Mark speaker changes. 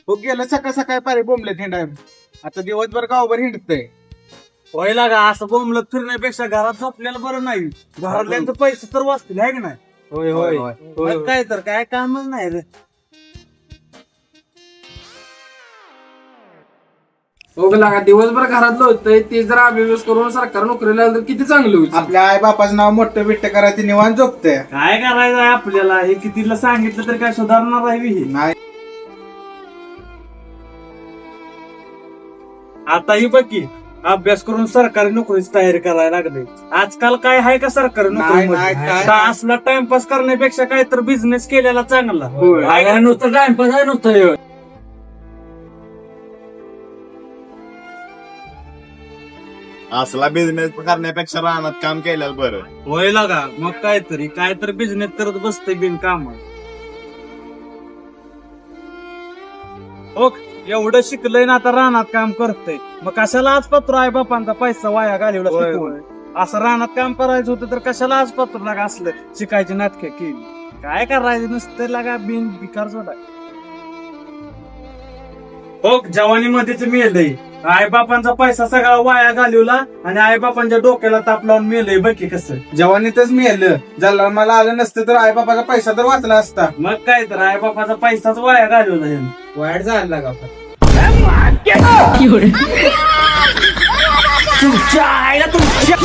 Speaker 1: हो गेलं सकाळ सकाळी पारे बोंबले हिंडाय आता दिवसभर गावभर हिंडतय.
Speaker 2: व्हायला का असं बोंबलत फिरण्यापेक्षा घरात झोपलेलं बरं नाही. घरातल्यांचे पैसे तर वाचतील आहे की नाही.
Speaker 1: होय होय
Speaker 2: मग काय तर काय कामच नाही रे.
Speaker 3: हो लागा दिवसभर घरातलं होतंय ते जर अभ्यास करून सरकार नोकरीला आलं तर किती चांगलं होईल.
Speaker 1: आपल्या आई बापाचं नाव मोठं बिट्ट करायचं निवांत झोपतंय.
Speaker 2: काय करायचं आहे आपल्याला हे कितीला सांगितलं तरी काय सुधारणार आहे हे.
Speaker 1: नाही
Speaker 2: आता ही बघ अभ्यास करून सरकारी नोकरीची तयारी करायला लागले. आजकाल काय आहे का सरकारी
Speaker 1: नाही,
Speaker 2: नोकरी
Speaker 1: काय.
Speaker 2: असला टाइमपास करण्यापेक्षा काय तर बिझनेस केलेला चांगला.
Speaker 3: होय.
Speaker 2: काय नुसतं टाइमपास आहे नुसतं.
Speaker 4: असला बिझनेस करण्यापेक्षा रानात काम केलं बरं.
Speaker 2: होय लागा मग काय तर बिझनेस करत बसतंय बिनकाम. हो एवढं शिकलंय ना आता रानात काम करतय मग कशाला आज पत्र आई बापांचा पैसा वाया घालवला
Speaker 1: होय,
Speaker 2: शिकवून. असं रानात काम करायचं होतं तर कशाला आज पत्र लागा असलं शिकायची नाटके केली. काय करायचं नुसतं लागा बिन बिकार सोडा. हो जवानीमध्येच मेलय आई बापांचा पैसा सगळा वाया घालवला आणि आई बापांच्या डोक्याला ताप लावून मेलय बघी कसं.
Speaker 1: जवानीतच मी आलं ज्याला मला आलं नसतं तर आई बापाचा पैसा तर वाचला असता.
Speaker 2: मग काय तर आई बापाचा पैसाच वाया घालवला ह्यानं.
Speaker 1: वाईट झालं लागा
Speaker 5: तुमच्या